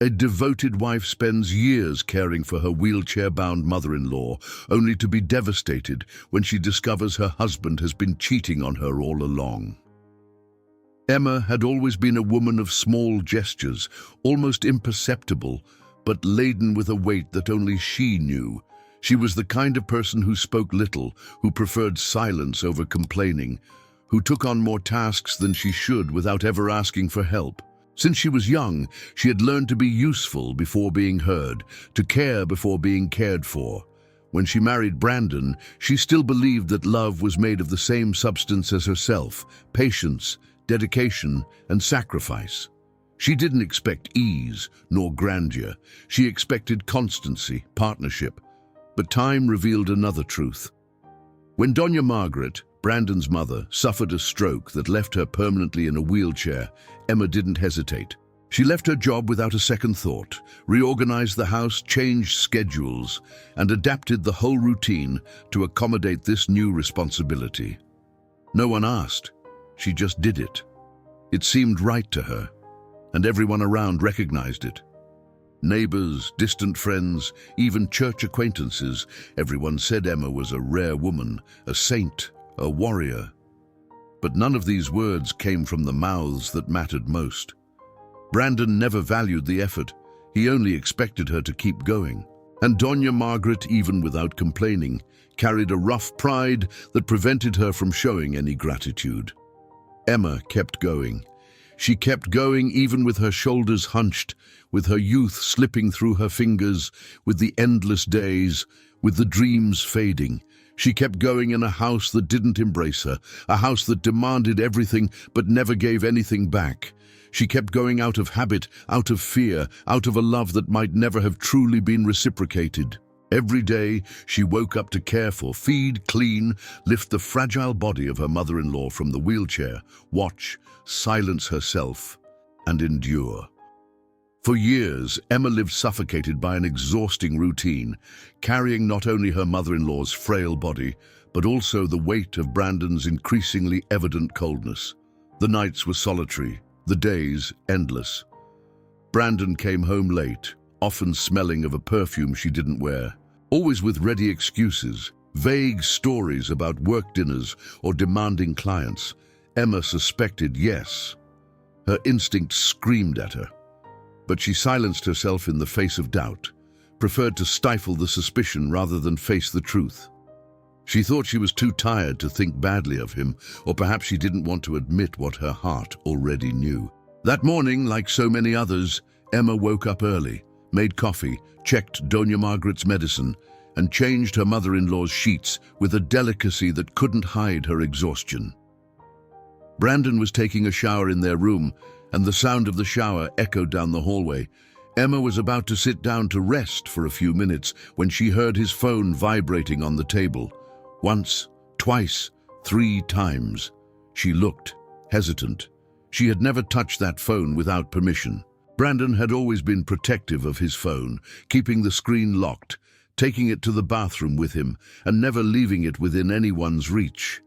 A devoted wife spends years caring for her wheelchair-bound mother-in-law, only to be devastated when she discovers her husband has been cheating on her all along. Emma had always been a woman of small gestures, almost imperceptible, but laden with a weight that only she knew. She was the kind of person who spoke little, who preferred silence over complaining, who took on more tasks than she should without ever asking for help. Since she was young, she had learned to be useful before being heard, to care before being cared for. When she married Brandon, she still believed that love was made of the same substance as herself: patience, dedication, and sacrifice. She didn't expect ease nor grandeur. She expected constancy, partnership. But time revealed another truth. When Doña Margaret, Brandon's mother, suffered a stroke that left her permanently in a wheelchair, Emma didn't hesitate. She left her job without a second thought, reorganized the house, changed schedules, and adapted the whole routine to accommodate this new responsibility. No one asked. She just did it. It seemed right to her, and everyone around recognized it. Neighbors, distant friends, even church acquaintances, everyone said Emma was a rare woman, a saint, a warrior. But none of these words came from the mouths that mattered most. Brandon never valued the effort. He only expected her to keep going. And Doña Margaret, even without complaining, carried a rough pride that prevented her from showing any gratitude. Emma kept going. She kept going even with her shoulders hunched, with her youth slipping through her fingers, with the endless days, with the dreams fading. She kept going in a house that didn't embrace her, a house that demanded everything but never gave anything back. She kept going out of habit, out of fear, out of a love that might never have truly been reciprocated. Every day, she woke up to care for, feed, clean, lift the fragile body of her mother-in-law from the wheelchair, watch, silence herself, and endure. For years, Emma lived suffocated by an exhausting routine, carrying not only her mother-in-law's frail body, but also the weight of Brandon's increasingly evident coldness. The nights were solitary, the days endless. Brandon came home late, often smelling of a perfume she didn't wear, always with ready excuses, vague stories about work dinners or demanding clients. Emma suspected yes. Her instinct screamed at her. But she silenced herself in the face of doubt, preferred to stifle the suspicion rather than face the truth. She thought she was too tired to think badly of him, or perhaps she didn't want to admit what her heart already knew. That morning, like so many others, Emma woke up early, made coffee, checked Doña Margaret's medicine, and changed her mother-in-law's sheets with a delicacy that couldn't hide her exhaustion. Brandon was taking a shower in their room, and the sound of the shower echoed down the hallway. Emma was about to sit down to rest for a few minutes when she heard his phone vibrating on the table. Once, twice, 3 times. She looked, hesitant. She had never touched that phone without permission. Brandon had always been protective of his phone, keeping the screen locked, taking it to the bathroom with him, and never leaving it within anyone's reach.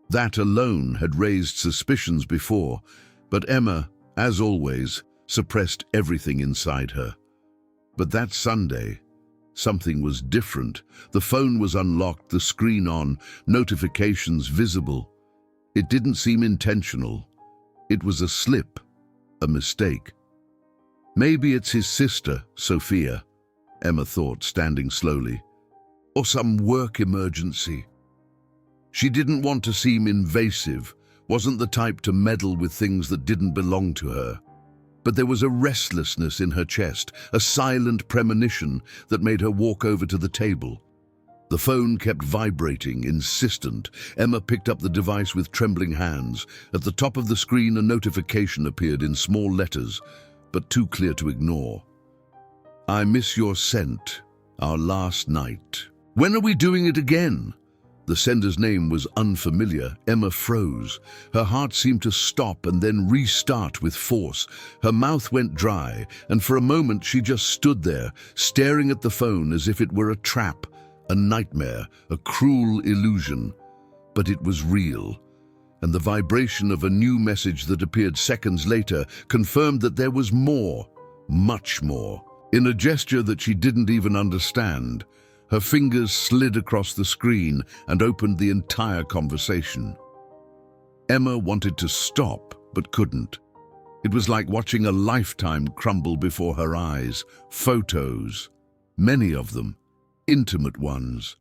That alone had raised suspicions before, but Emma, as always, suppressed everything inside her. But that Sunday, something was different. The phone was unlocked, the screen on, notifications visible. It didn't seem intentional. It was a slip, a mistake. Maybe it's his sister, Sophia, Emma thought, standing slowly. Or some work emergency. She didn't want to seem invasive, wasn't the type to meddle with things that didn't belong to her. But there was a restlessness in her chest, a silent premonition that made her walk over to the table. The phone kept vibrating, insistent. Emma picked up the device with trembling hands. At the top of the screen, a notification appeared in small letters, but too clear to ignore. "I miss your scent, our last night. When are we doing it again?" The sender's name was unfamiliar. Emma froze. Her heart seemed to stop and then restart with force. Her mouth went dry, and for a moment she just stood there, staring at the phone as if it were a trap, a nightmare, a cruel illusion. But it was real, and the vibration of a new message that appeared seconds later confirmed that there was more much more. In a gesture that she didn't even understand, her fingers slid across the screen and opened the entire conversation. Emma wanted to stop, but couldn't. It was like watching a lifetime crumble before her eyes. Photos, many of them, intimate ones.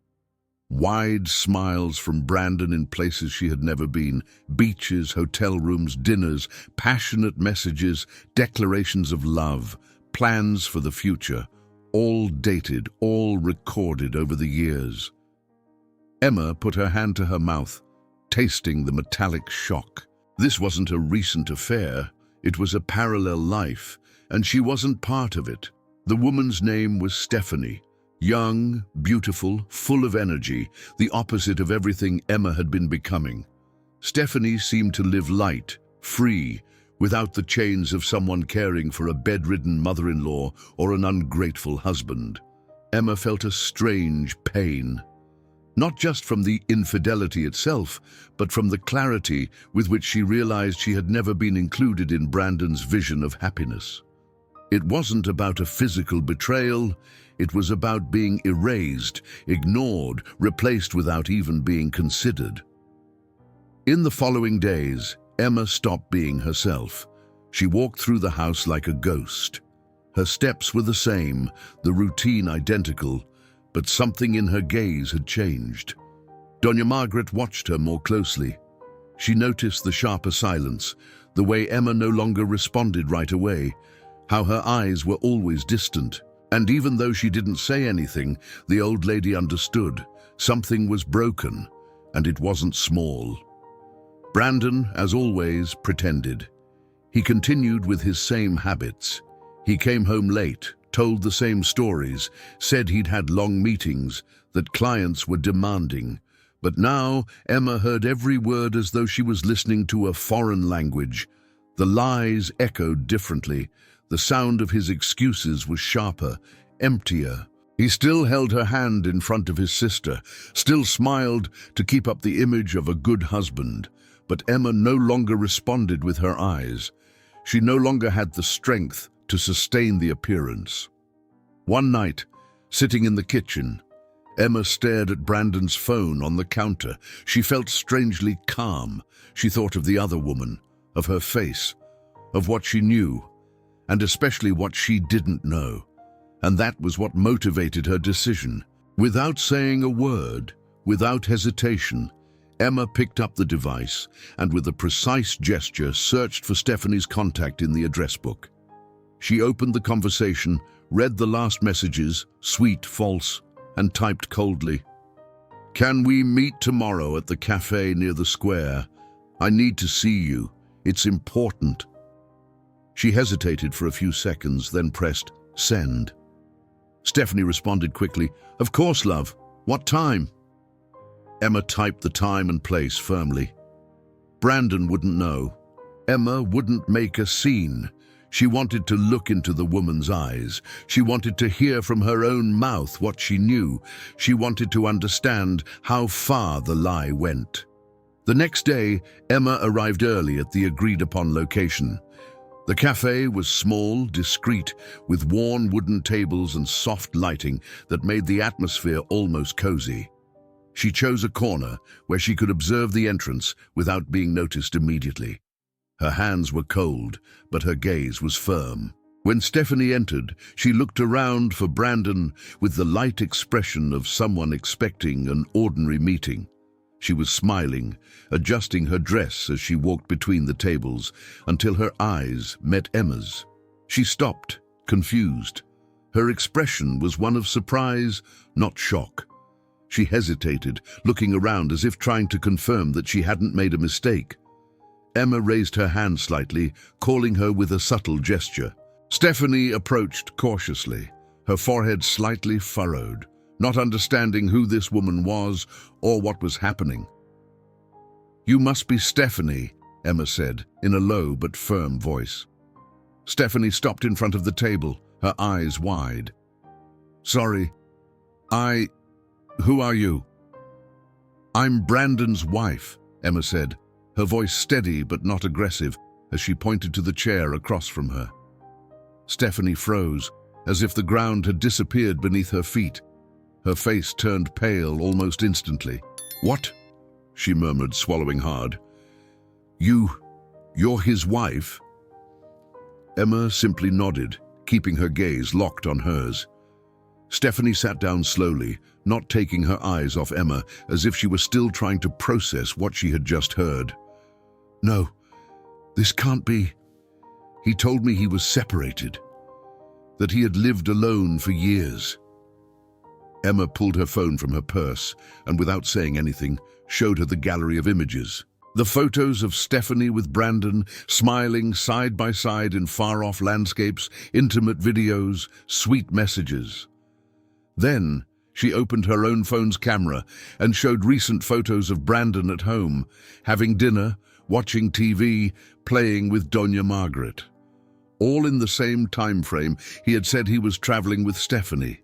Wide smiles from Brandon in places she had never been. Beaches, hotel rooms, dinners, passionate messages, declarations of love, plans for the future, all dated, all recorded over the years. Emma put her hand to her mouth, tasting the metallic shock. This wasn't a recent affair. It was a parallel life, and she wasn't part of it. The woman's name was Stephanie. Young, beautiful, full of energy, the opposite of everything Emma had been becoming. Stephanie seemed to live light, free, without the chains of someone caring for a bedridden mother-in-law or an ungrateful husband. Emma felt a strange pain. Not just from the infidelity itself, but from the clarity with which she realized she had never been included in Brandon's vision of happiness. It wasn't about a physical betrayal, it was about being erased, ignored, replaced without even being considered. In the following days, Emma stopped being herself. She walked through the house like a ghost. Her steps were the same, the routine identical, but something in her gaze had changed. Doña Margaret watched her more closely. She noticed the sharper silence, the way Emma no longer responded right away, how her eyes were always distant. And even though she didn't say anything, the old lady understood. Something was broken, and it wasn't small. Brandon, as always, pretended. He continued with his same habits. He came home late, told the same stories, said he'd had long meetings, that clients were demanding. But now Emma heard every word as though she was listening to a foreign language. The lies echoed differently. The sound of his excuses was sharper, emptier. He still held her hand in front of his sister, still smiled to keep up the image of a good husband. But Emma no longer responded with her eyes. She no longer had the strength to sustain the appearance. One night, sitting in the kitchen, Emma stared at Brandon's phone on the counter. She felt strangely calm. She thought of the other woman, of her face, of what she knew, and especially what she didn't know. And that was what motivated her decision. Without saying a word, without hesitation, Emma picked up the device and with a precise gesture searched for Stephanie's contact in the address book. She opened the conversation, read the last messages, sweet, false, and typed coldly, "Can we meet tomorrow at the cafe near the square? I need to see you. It's important." She hesitated for a few seconds, then pressed send. Stephanie responded quickly, "Of course, love. What time?" Emma typed the time and place firmly. Brandon wouldn't know. Emma wouldn't make a scene. She wanted to look into the woman's eyes. She wanted to hear from her own mouth what she knew. She wanted to understand how far the lie went. The next day, Emma arrived early at the agreed-upon location. The cafe was small, discreet, with worn wooden tables and soft lighting that made the atmosphere almost cozy. She chose a corner where she could observe the entrance without being noticed immediately. Her hands were cold, but her gaze was firm. When Stephanie entered, she looked around for Brandon with the light expression of someone expecting an ordinary meeting. She was smiling, adjusting her dress as she walked between the tables, until her eyes met Emma's. She stopped, confused. Her expression was one of surprise, not shock. She hesitated, looking around as if trying to confirm that she hadn't made a mistake. Emma raised her hand slightly, calling her with a subtle gesture. Stephanie approached cautiously, her forehead slightly furrowed, not understanding who this woman was or what was happening. "You must be Stephanie," Emma said, in a low but firm voice. Stephanie stopped in front of the table, her eyes wide. "Sorry, who are you?" "I'm Brandon's wife," Emma said, her voice steady but not aggressive as she pointed to the chair across from her. Stephanie froze, as if the ground had disappeared beneath her feet. Her face turned pale almost instantly. "What?" she murmured, swallowing hard. You're his wife?" Emma simply nodded, keeping her gaze locked on hers. Stephanie sat down slowly, not taking her eyes off Emma, as if she were still trying to process what she had just heard. "No, this can't be. He told me he was separated, that he had lived alone for years." Emma pulled her phone from her purse and, without saying anything, showed her the gallery of images. The photos of Stephanie with Brandon, smiling side by side in far-off landscapes, intimate videos, sweet messages. Then she opened her own phone's camera and showed recent photos of Brandon at home, having dinner, watching TV, playing with Doña Margaret. All in the same time frame he had said he was traveling with Stephanie.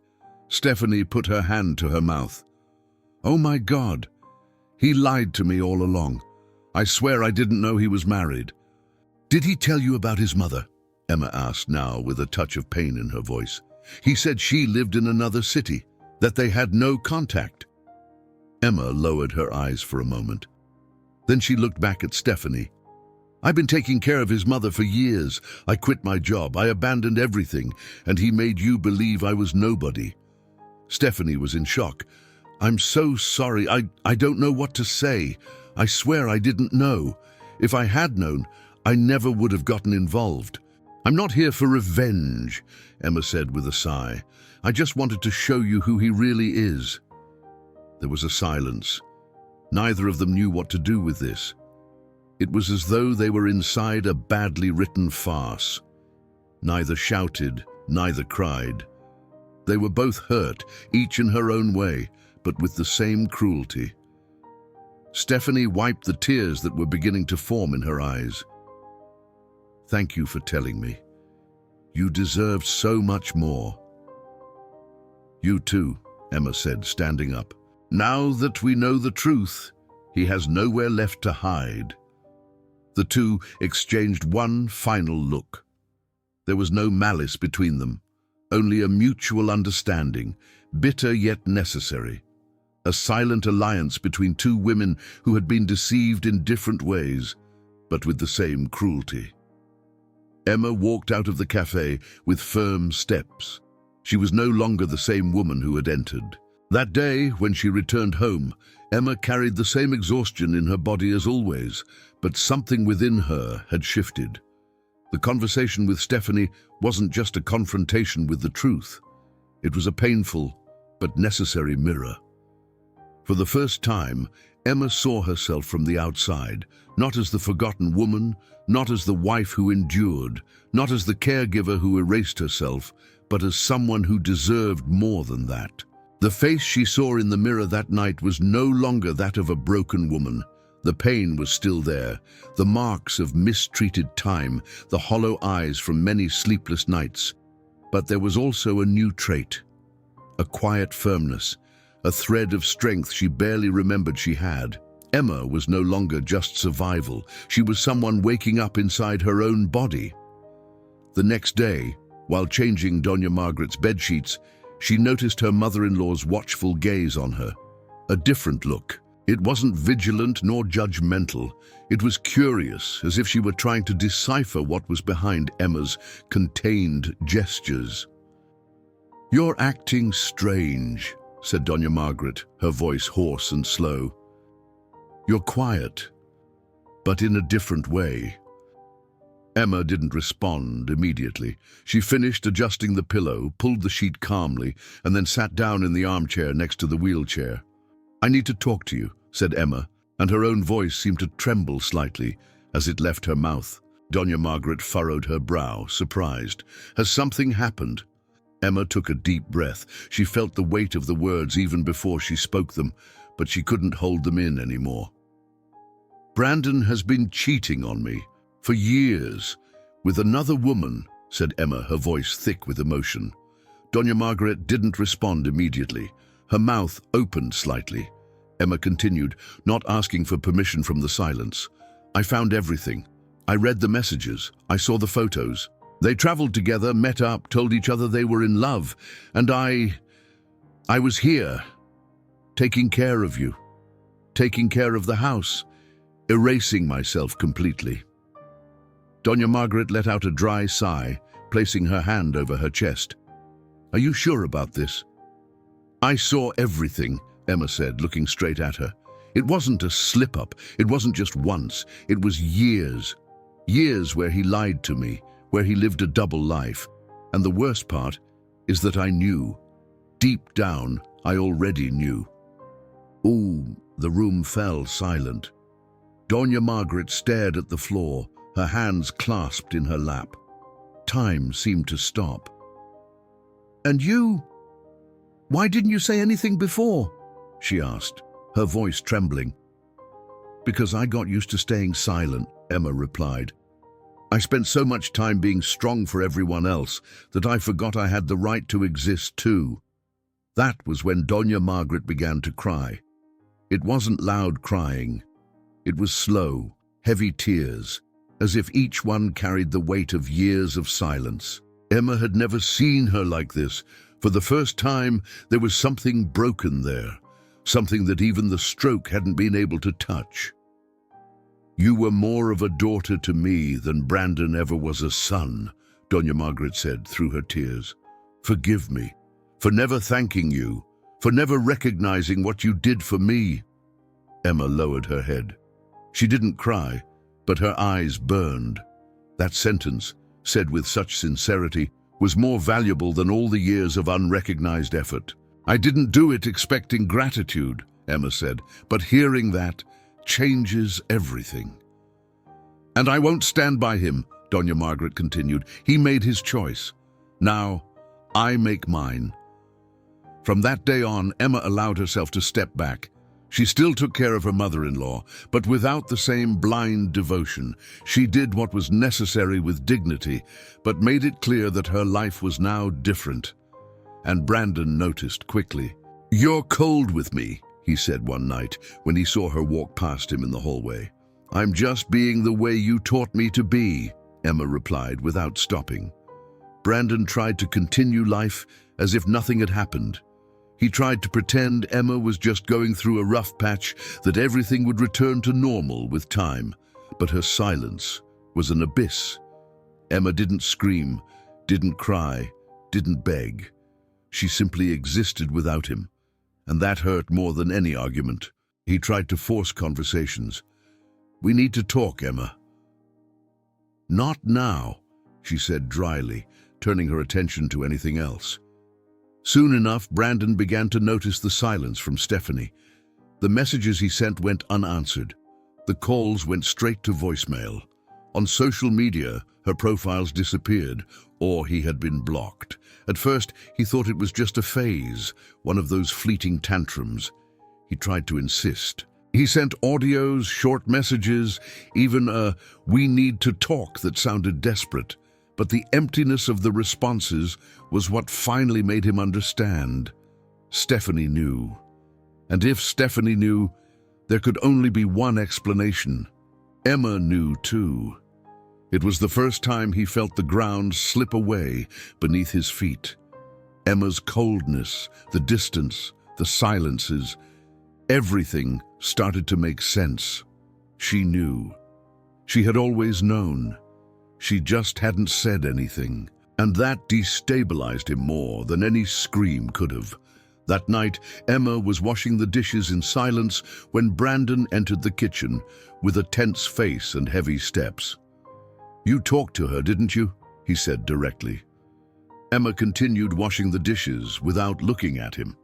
Stephanie put her hand to her mouth. "Oh my God! He lied to me all along. I swear I didn't know he was married." "Did he tell you about his mother?" Emma asked, now with a touch of pain in her voice. "He said she lived in another city, that they had no contact." Emma lowered her eyes for a moment. Then she looked back at Stephanie. "I've been taking care of his mother for years. I quit my job, I abandoned everything, and he made you believe I was nobody." Stephanie was in shock. "I'm so sorry. I don't know what to say. I swear I didn't know. If I had known, I never would have gotten involved." "I'm not here for revenge," Emma said with a sigh. "I just wanted to show you who he really is." There was a silence. Neither of them knew what to do with this. It was as though they were inside a badly written farce. Neither shouted, neither cried. They were both hurt, each in her own way, but with the same cruelty. Stephanie wiped the tears that were beginning to form in her eyes. "Thank you for telling me. You deserved so much more." "You too," Emma said, standing up. "Now that we know the truth, he has nowhere left to hide." The two exchanged one final look. There was no malice between them, only a mutual understanding, bitter yet necessary. A silent alliance between two women who had been deceived in different ways, but with the same cruelty. Emma walked out of the cafe with firm steps. She was no longer the same woman who had entered. That day, when she returned home, Emma carried the same exhaustion in her body as always, but something within her had shifted. The conversation with Stephanie wasn't just a confrontation with the truth. It was a painful but necessary mirror. For the first time, Emma saw herself from the outside, not as the forgotten woman, not as the wife who endured, not as the caregiver who erased herself, but as someone who deserved more than that. The face she saw in the mirror that night was no longer that of a broken woman. The pain was still there, the marks of mistreated time, the hollow eyes from many sleepless nights. But there was also a new trait, a quiet firmness, a thread of strength she barely remembered she had. Emma was no longer just survival. She was someone waking up inside her own body. The next day, while changing Doña Margaret's bedsheets, she noticed her mother-in-law's watchful gaze on her. A different look. It wasn't vigilant nor judgmental. It was curious, as if she were trying to decipher what was behind Emma's contained gestures. "You're acting strange," said Doña Margaret, her voice hoarse and slow. "You're quiet, but in a different way." Emma didn't respond immediately. She finished adjusting the pillow, pulled the sheet calmly, and then sat down in the armchair next to the wheelchair. "I need to talk to you," said Emma, and her own voice seemed to tremble slightly as it left her mouth. Doña Margaret furrowed her brow, surprised. "Has something happened?" Emma took a deep breath. She felt the weight of the words even before she spoke them, but she couldn't hold them in anymore. "Brandon has been cheating on me for years with another woman," said Emma, her voice thick with emotion. Doña Margaret didn't respond immediately. Her mouth opened slightly. Emma continued, not asking for permission from the silence. "I found everything. I read the messages. I saw the photos." They traveled together, met up, told each other they were in love, and I was here, taking care of you, taking care of the house, erasing myself completely." Doña Margaret let out a dry sigh, placing her hand over her chest. "Are you sure about this?" "I saw everything," Emma said, looking straight at her. "It wasn't a slip-up. It wasn't just once. It was years. Years where he lied to me, where he lived a double life. And the worst part is that I knew. Deep down, I already knew." Ooh, the room fell silent. Doña Margaret stared at the floor, her hands clasped in her lap. Time seemed to stop. "And you? Why didn't you say anything before?" she asked, her voice trembling. "Because I got used to staying silent," Emma replied. "I spent so much time being strong for everyone else that I forgot I had the right to exist too." That was when Doña Margaret began to cry. It wasn't loud crying. It was slow, heavy tears, as if each one carried the weight of years of silence. Emma had never seen her like this. For the first time, there was something broken there, something that even the stroke hadn't been able to touch. "You were more of a daughter to me than Brandon ever was a son," Doña Margaret said through her tears. "Forgive me for never thanking you, for never recognizing what you did for me." Emma lowered her head. She didn't cry, but her eyes burned. That sentence, said with such sincerity, was more valuable than all the years of unrecognized effort. "I didn't do it expecting gratitude," Emma said, "but hearing that changes everything." "And I won't stand by him," Doña Margaret continued. "He made his choice. Now, I make mine." From that day on, Emma allowed herself to step back. She still took care of her mother-in-law, but without the same blind devotion. She did what was necessary with dignity, but made it clear that her life was now different. And Brandon noticed quickly. "You're cold with me," he said one night when he saw her walk past him in the hallway. "I'm just being the way you taught me to be," Emma replied without stopping. Brandon tried to continue life as if nothing had happened. He tried to pretend Emma was just going through a rough patch, that everything would return to normal with time. But her silence was an abyss. Emma didn't scream, didn't cry, didn't beg. She simply existed without him, and that hurt more than any argument. He tried to force conversations. "We need to talk, Emma." "Not now," she said dryly, turning her attention to anything else. Soon enough, Brandon began to notice the silence from Stephanie. The messages he sent went unanswered. The calls went straight to voicemail. On social media, her profiles disappeared, or he had been blocked. At first, he thought it was just a phase, one of those fleeting tantrums. He tried to insist. He sent audios, short messages, even a "we need to talk" that sounded desperate. But the emptiness of the responses was what finally made him understand. Stephanie knew. And if Stephanie knew, there could only be one explanation. Emma knew too. It was the first time he felt the ground slip away beneath his feet. Emma's coldness, the distance, the silences, everything started to make sense. She knew. She had always known. She just hadn't said anything, and that destabilized him more than any scream could have. That night, Emma was washing the dishes in silence when Brandon entered the kitchen with a tense face and heavy steps. "You talked to her, didn't you?" he said directly. Emma continued washing the dishes without looking at him.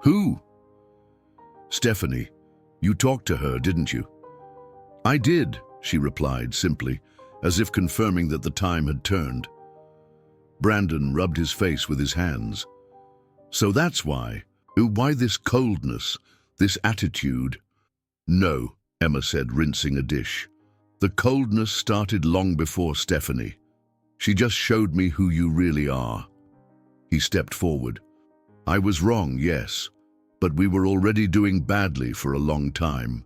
"Who?" "Stephanie. You talked to her, didn't you?" "I did," she replied simply, as if confirming that the time had turned. Brandon rubbed his face with his hands. "So that's why. Why this coldness, this attitude?" "No," Emma said, rinsing a dish. "The coldness started long before Stephanie. She just showed me who you really are." He stepped forward. "I was wrong, yes, but we were already doing badly for a long time.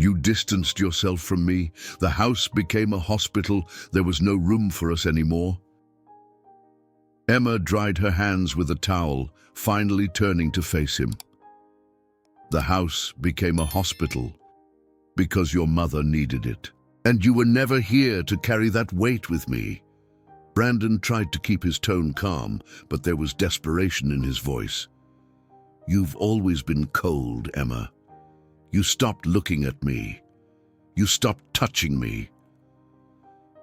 You distanced yourself from me. The house became a hospital. There was no room for us anymore. Emma dried her hands with a towel, finally turning to face him. The house became a hospital because your mother needed it. And you were never here to carry that weight with me. Brandon tried to keep his tone calm, but there was desperation in his voice. You've always been cold, Emma. You stopped looking at me. You stopped touching me.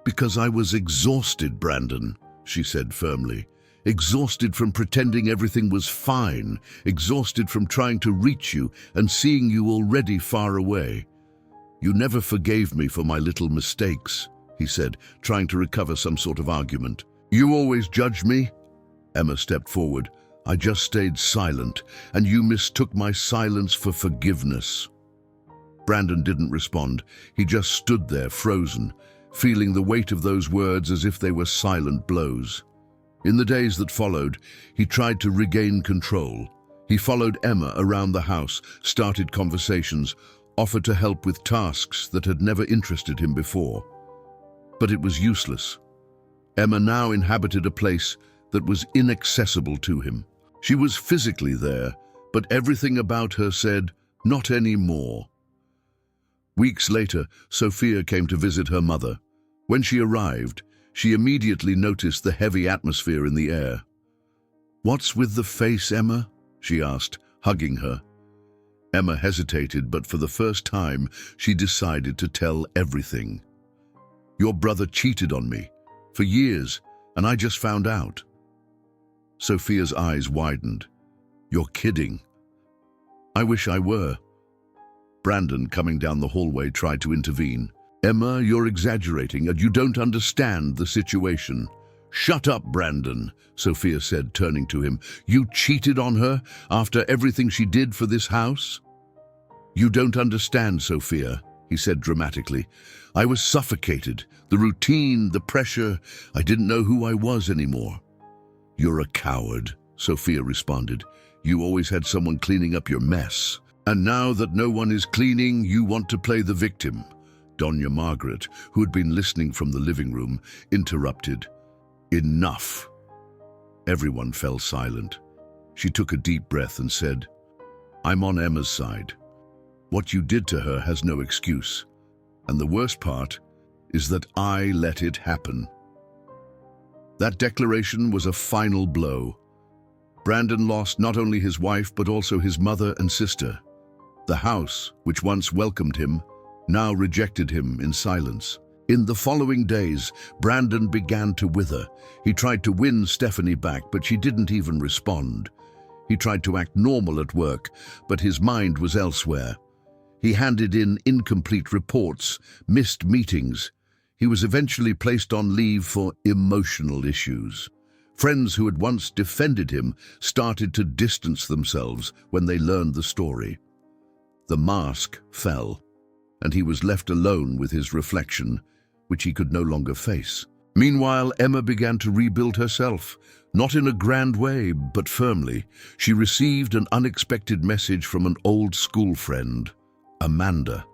Because I was exhausted, Brandon, she said firmly. Exhausted from pretending everything was fine. Exhausted from trying to reach you and seeing you already far away. You never forgave me for my little mistakes, he said, trying to recover some sort of argument. You always judged me? Emma stepped forward. I just stayed silent, and you mistook my silence for forgiveness. Brandon didn't respond. He just stood there, frozen, feeling the weight of those words as if they were silent blows. In the days that followed, he tried to regain control. He followed Emma around the house, started conversations, offered to help with tasks that had never interested him before. But it was useless. Emma now inhabited a place that was inaccessible to him. She was physically there, but everything about her said, not anymore. Weeks later, Sophia came to visit her mother. When she arrived, she immediately noticed the heavy atmosphere in the air. What's with the face, Emma? She asked, hugging her. Emma hesitated, but for the first time, she decided to tell everything. Your brother cheated on me for years, and I just found out. Sophia's eyes widened. You're kidding. I wish I were. Brandon, coming down the hallway, tried to intervene. Emma, you're exaggerating, and you don't understand the situation. Shut up, Brandon, Sophia said, turning to him. You cheated on her after everything she did for this house? You don't understand, Sophia, he said dramatically. I was suffocated. The routine, the pressure, I didn't know who I was anymore. You're a coward, Sophia responded. You always had someone cleaning up your mess. And now that no one is cleaning, you want to play the victim. Doña Margaret, who had been listening from the living room, interrupted. Enough. Everyone fell silent. She took a deep breath and said, I'm on Emma's side. What you did to her has no excuse. And the worst part is that I let it happen. That declaration was a final blow. Brandon lost not only his wife but also his mother and sister. The house, which once welcomed him, now rejected him in silence. In the following days, Brandon began to wither. He tried to win Stephanie back, but she didn't even respond. He tried to act normal at work, but his mind was elsewhere. He handed in incomplete reports, missed meetings. He was eventually placed on leave for emotional issues. Friends who had once defended him started to distance themselves when they learned the story. The mask fell, and he was left alone with his reflection, which he could no longer face. Meanwhile, Emma began to rebuild herself, not in a grand way, but firmly. She received an unexpected message from an old school friend, Amanda.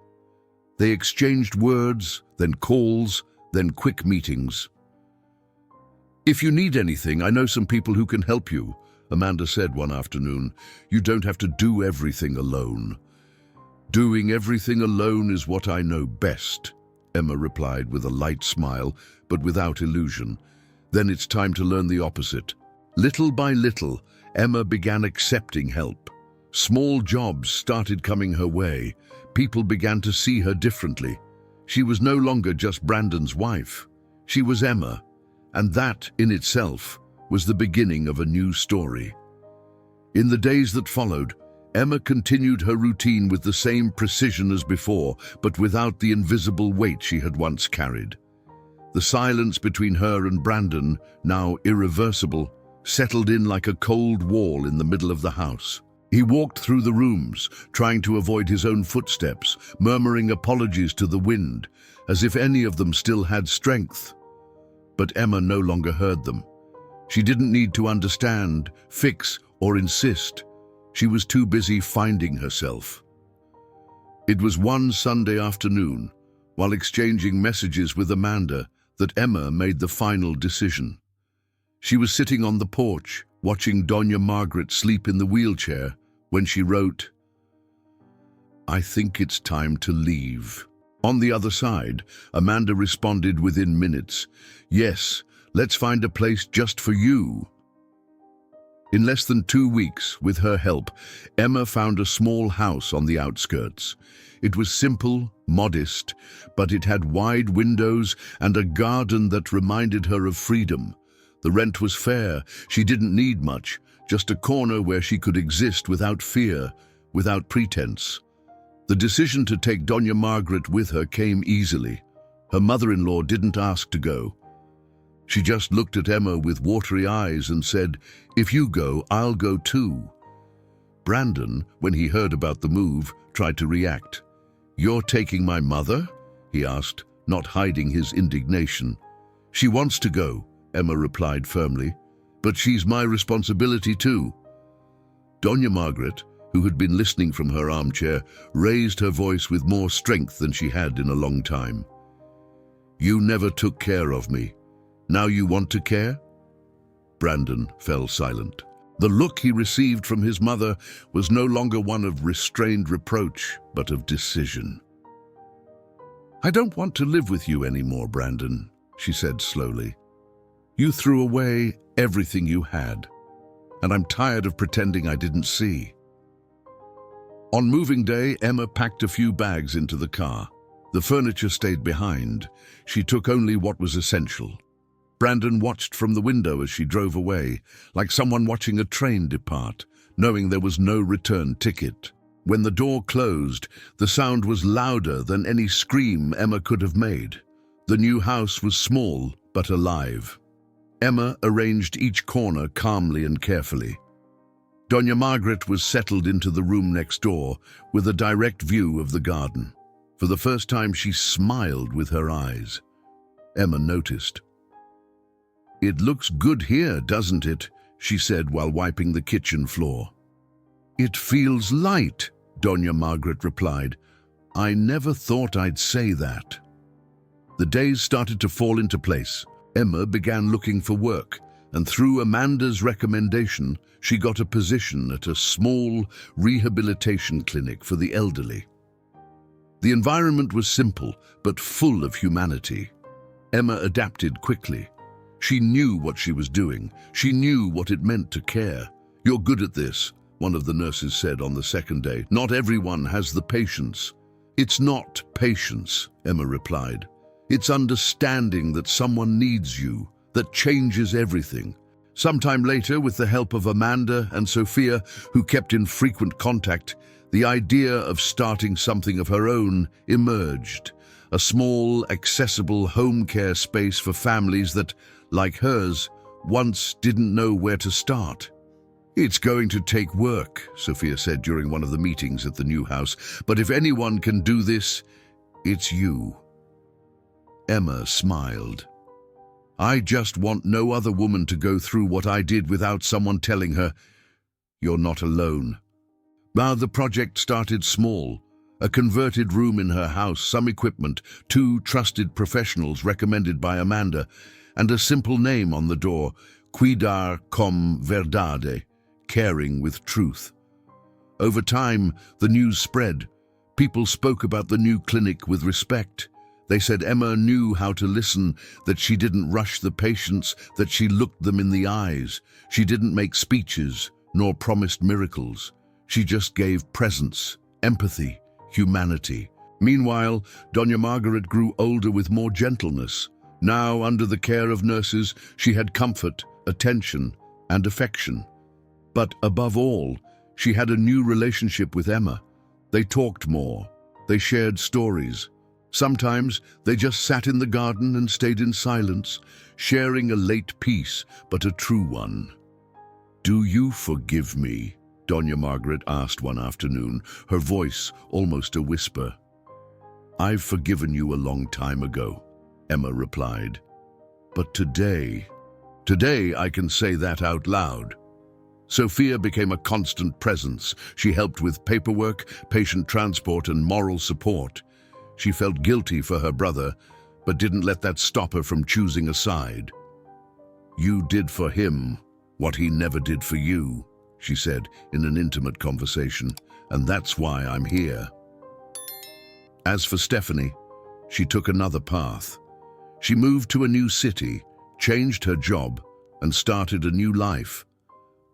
They exchanged words, then calls, then quick meetings. If you need anything, I know some people who can help you, Amanda said one afternoon. You don't have to do everything alone. Doing everything alone is what I know best, Emma replied with a light smile, but without illusion. Then it's time to learn the opposite. Little by little, Emma began accepting help. Small jobs started coming her way. People began to see her differently. She was no longer just Brandon's wife. She was Emma, and that, in itself, was the beginning of a new story. In the days that followed, Emma continued her routine with the same precision as before, but without the invisible weight she had once carried. The silence between her and Brandon, now irreversible, settled in like a cold wall in the middle of the house. He walked through the rooms, trying to avoid his own footsteps, murmuring apologies to the wind, as if any of them still had strength. But Emma no longer heard them. She didn't need to understand, fix, or insist. She was too busy finding herself. It was one Sunday afternoon, while exchanging messages with Amanda, that Emma made the final decision. She was sitting on the porch, watching Doña Margaret sleep in the wheelchair, when she wrote, "I think it's time to leave." On the other side, Amanda responded within minutes, "Yes, let's find a place just for you." In less than 2 weeks, with her help, Emma found a small house on the outskirts. It was simple, modest, but it had wide windows and a garden that reminded her of freedom. The rent was fair. She didn't need much, just a corner where she could exist without fear, without pretense. The decision to take Doña Margaret with her came easily. Her mother-in-law didn't ask to go. She just looked at Emma with watery eyes and said, "If you go, I'll go too." Brandon, when he heard about the move, tried to react. "You're taking my mother?" he asked, not hiding his indignation. "She wants to go," Emma replied firmly, "but she's my responsibility too." Doña Margaret, who had been listening from her armchair, raised her voice with more strength than she had in a long time. "You never took care of me. Now you want to care?" Brandon fell silent. The look he received from his mother was no longer one of restrained reproach, but of decision. "I don't want to live with you anymore, Brandon," she said slowly. "You threw away everything you had, and I'm tired of pretending I didn't see." On moving day, Emma packed a few bags into the car. The furniture stayed behind. She took only what was essential. Brandon watched from the window as she drove away, like someone watching a train depart, knowing there was no return ticket. When the door closed, the sound was louder than any scream Emma could have made. The new house was small, but alive. Emma arranged each corner calmly and carefully. Doña Margaret was settled into the room next door, with a direct view of the garden. For the first time, she smiled with her eyes. Emma noticed. "It looks good here, doesn't it?" she said while wiping the kitchen floor. "It feels light," Doña Margaret replied. "I never thought I'd say that." The days started to fall into place. Emma began looking for work, and through Amanda's recommendation, she got a position at a small rehabilitation clinic for the elderly. The environment was simple, but full of humanity. Emma adapted quickly. She knew what she was doing. She knew what it meant to care. "You're good at this," one of the nurses said on the second day. "Not everyone has the patience." "It's not patience," Emma replied. "It's understanding that someone needs you, that changes everything." Sometime later, with the help of Amanda and Sophia, who kept in frequent contact, the idea of starting something of her own emerged. A small, accessible home care space for families that, like hers, once didn't know where to start. "It's going to take work," Sophia said during one of the meetings at the new house, "but if anyone can do this, it's you." Emma smiled. "I just want no other woman to go through what I did without someone telling her, 'You're not alone.'" Now the project started small. A converted room in her house, some equipment, 2 trusted professionals recommended by Amanda, and a simple name on the door, "Cuidar com verdade," caring with truth. Over time, the news spread. People spoke about the new clinic with respect. They said Emma knew how to listen, that she didn't rush the patients, that she looked them in the eyes. She didn't make speeches, nor promised miracles. She just gave presence, empathy, humanity. Meanwhile, Doña Margaret grew older with more gentleness. Now, under the care of nurses, she had comfort, attention, and affection. But above all, she had a new relationship with Emma. They talked more. They shared stories. Sometimes they just sat in the garden and stayed in silence, sharing a late peace, but a true one. "Do you forgive me?" Doña Margaret asked one afternoon, her voice almost a whisper. "I've forgiven you a long time ago," Emma replied. "But today I can say that out loud." Sophia became a constant presence. She helped with paperwork, patient transport, and moral support. She felt guilty for her brother, but didn't let that stop her from choosing a side. "You did for him what he never did for you," she said in an intimate conversation, "and that's why I'm here." As for Stephanie, she took another path. She moved to a new city, changed her job, and started a new life.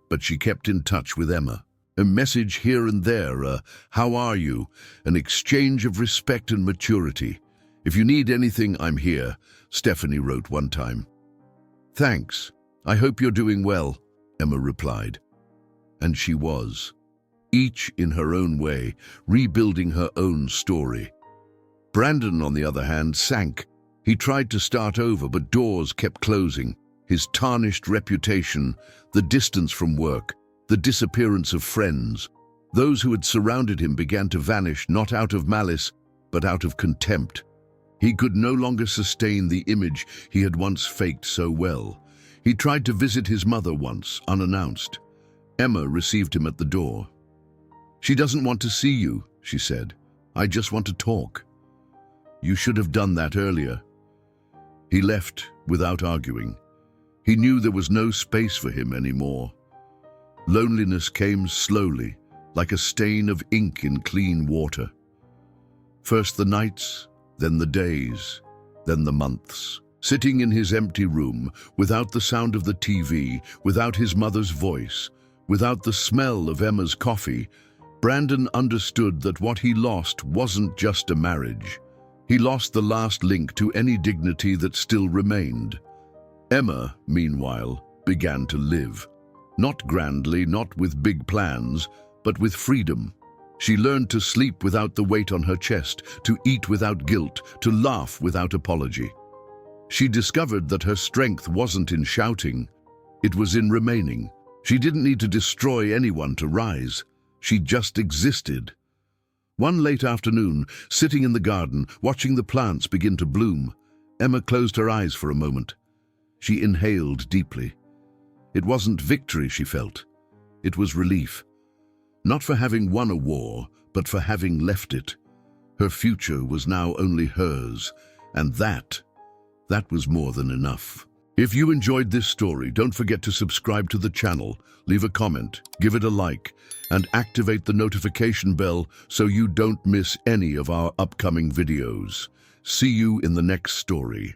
But she kept in touch with Emma. A message here and there, "How are you?" An exchange of respect and maturity. "If you need anything, I'm here," Stephanie wrote one time. "Thanks. I hope you're doing well," Emma replied. And she was, each in her own way, rebuilding her own story. Brandon, on the other hand, sank. He tried to start over, but doors kept closing. His tarnished reputation, the distance from work, the disappearance of friends. Those who had surrounded him began to vanish, not out of malice, but out of contempt. He could no longer sustain the image he had once faked so well. He tried to visit his mother once, unannounced. Emma received him at the door. "She doesn't want to see you," she said. "I just want to talk." "You should have done that earlier." He left without arguing. He knew there was no space for him anymore. Loneliness came slowly, like a stain of ink in clean water. First the nights, then the days, then the months. Sitting in his empty room, without the sound of the TV, without his mother's voice, without the smell of Emma's coffee, Brandon understood that what he lost wasn't just a marriage. He lost the last link to any dignity that still remained. Emma, meanwhile, began to live. Not grandly, not with big plans, but with freedom. She learned to sleep without the weight on her chest, to eat without guilt, to laugh without apology. She discovered that her strength wasn't in shouting, it was in remaining. She didn't need to destroy anyone to rise. She just existed. One late afternoon, sitting in the garden, watching the plants begin to bloom, Emma closed her eyes for a moment. She inhaled deeply. It wasn't victory she felt. It was relief. Not for having won a war, but for having left it. Her future was now only hers, and that was more than enough. If you enjoyed this story, don't forget to subscribe to the channel, leave a comment, give it a like, and activate the notification bell so you don't miss any of our upcoming videos. See you in the next story.